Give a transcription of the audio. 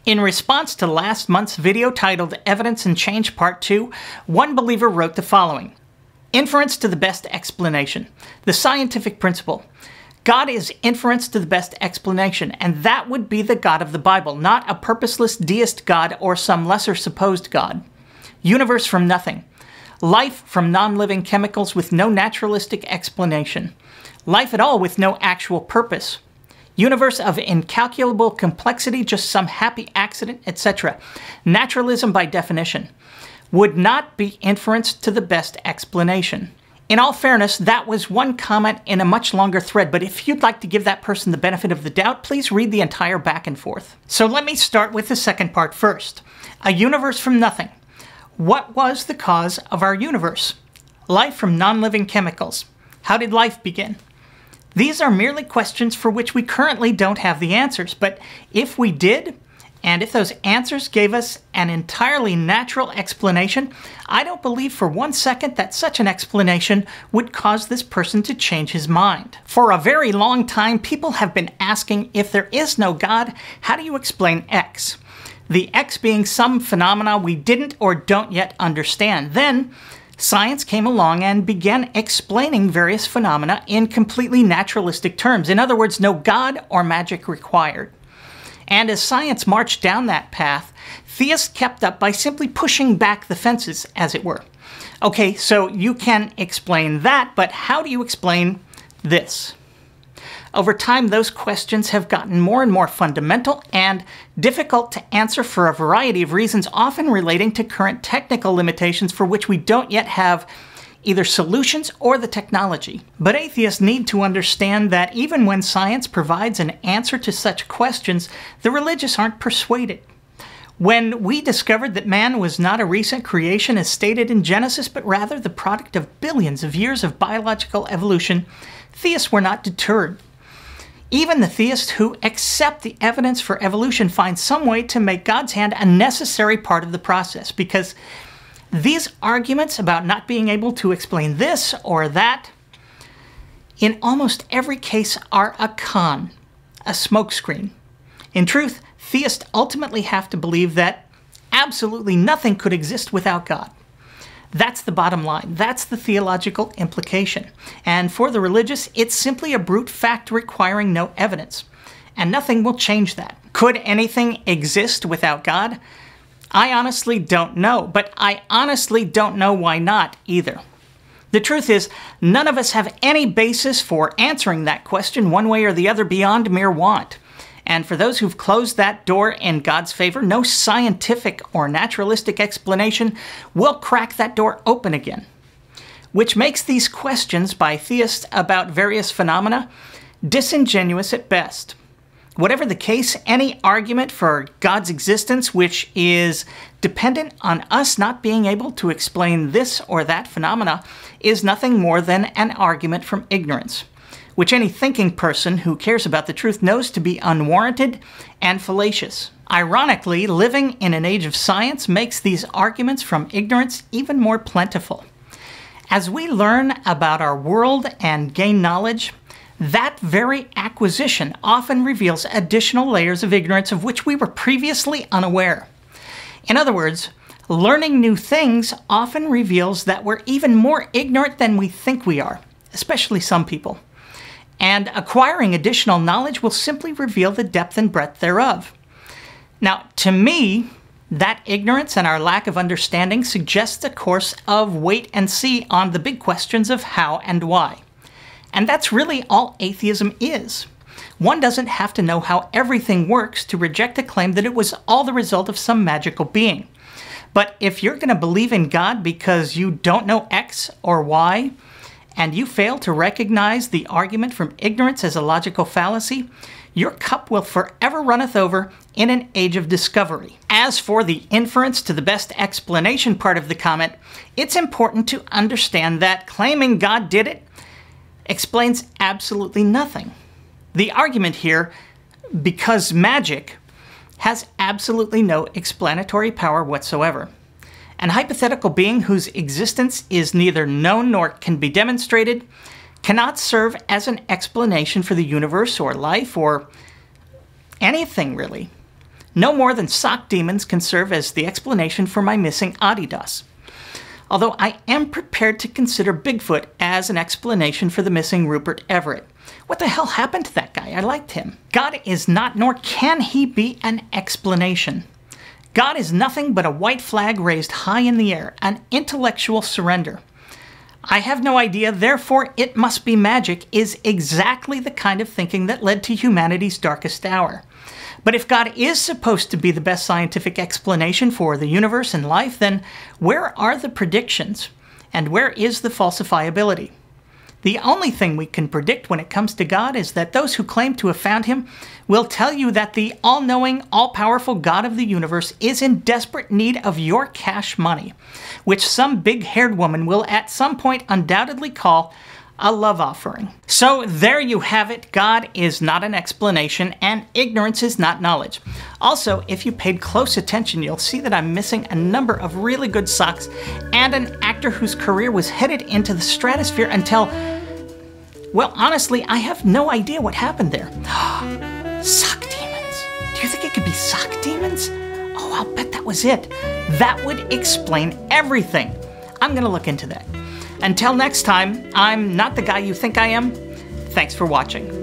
In response to last month's video titled Evidence and Change Part 2, one believer wrote the following. Inference to the best explanation. The scientific principle. God is inference to the best explanation, and that would be the God of the Bible, not a purposeless deist God or some lesser supposed God. Universe from nothing. Life from non-living chemicals with no naturalistic explanation. Life at all with no actual purpose. Universe of incalculable complexity, just some happy accident, etc. Naturalism by definition. Would not be inference to the best explanation. In all fairness, that was one comment in a much longer thread, but if you'd like to give that person the benefit of the doubt, please read the entire back and forth. So let me start with the second part first. A universe from nothing. What was the cause of our universe? Life from non-living chemicals. How did life begin? These are merely questions for which we currently don't have the answers, but if we did, and if those answers gave us an entirely natural explanation, I don't believe for 1 second that such an explanation would cause this person to change his mind. For a very long time, people have been asking, if there is no God, how do you explain X? The X being some phenomena we didn't or don't yet understand. Then, science came along and began explaining various phenomena in completely naturalistic terms. In other words, no God or magic required. And as science marched down that path, theists kept up by simply pushing back the fences, as it were. Okay, so you can explain that, but how do you explain this? Over time, those questions have gotten more and more fundamental and difficult to answer for a variety of reasons, often relating to current technical limitations for which we don't yet have either solutions or the technology. But atheists need to understand that even when science provides an answer to such questions, the religious aren't persuaded. When we discovered that man was not a recent creation as stated in Genesis, but rather the product of billions of years of biological evolution, theists were not deterred. Even the theists who accept the evidence for evolution find some way to make God's hand a necessary part of the process, because these arguments about not being able to explain this or that, in almost every case are a con, a smokescreen. In truth, theists ultimately have to believe that absolutely nothing could exist without God. That's the bottom line. That's the theological implication. And for the religious, it's simply a brute fact requiring no evidence. And nothing will change that. Could anything exist without God? I honestly don't know, but I honestly don't know why not either. The truth is, none of us have any basis for answering that question one way or the other beyond mere want. And for those who've closed that door in God's favor, no scientific or naturalistic explanation will crack that door open again. Which makes these questions by theists about various phenomena disingenuous at best. Whatever the case, any argument for God's existence which is dependent on us not being able to explain this or that phenomena is nothing more than an argument from ignorance, which any thinking person who cares about the truth knows to be unwarranted and fallacious. Ironically, living in an age of science makes these arguments from ignorance even more plentiful. As we learn about our world and gain knowledge, that very acquisition often reveals additional layers of ignorance of which we were previously unaware. In other words, learning new things often reveals that we're even more ignorant than we think we are, especially some people. And acquiring additional knowledge will simply reveal the depth and breadth thereof. Now, to me, that ignorance and our lack of understanding suggests a course of wait and see on the big questions of how and why. And that's really all atheism is. One doesn't have to know how everything works to reject a claim that it was all the result of some magical being. But if you're going to believe in God because you don't know X or Y, and you fail to recognize the argument from ignorance as a logical fallacy, your cup will forever runneth over in an age of discovery. As for the inference to the best explanation part of the comment, it's important to understand that claiming God did it explains absolutely nothing. The argument here, because magic, has absolutely no explanatory power whatsoever. An hypothetical being whose existence is neither known nor can be demonstrated cannot serve as an explanation for the universe or life or anything really. No more than sock demons can serve as the explanation for my missing Adidas. Although I am prepared to consider Bigfoot as an explanation for the missing Rupert Everett. What the hell happened to that guy? I liked him. God is not, nor can he be, an explanation. God is nothing but a white flag raised high in the air, an intellectual surrender. I have no idea, therefore it must be magic is exactly the kind of thinking that led to humanity's darkest hour. But if God is supposed to be the best scientific explanation for the universe and life, then where are the predictions? And where is the falsifiability? The only thing we can predict when it comes to God is that those who claim to have found him will tell you that the all-knowing, all-powerful God of the universe is in desperate need of your cash money, which some big-haired woman will at some point undoubtedly call a love offering. So there you have it. God is not an explanation, and ignorance is not knowledge. Also, if you paid close attention, you'll see that I'm missing a number of really good socks and an actor whose career was headed into the stratosphere until, well, honestly, I have no idea what happened there. Sock demons. Do you think it could be sock demons? Oh, I'll bet that was it. That would explain everything. I'm gonna look into that. Until next time, I'm not the guy you think I am. Thanks for watching.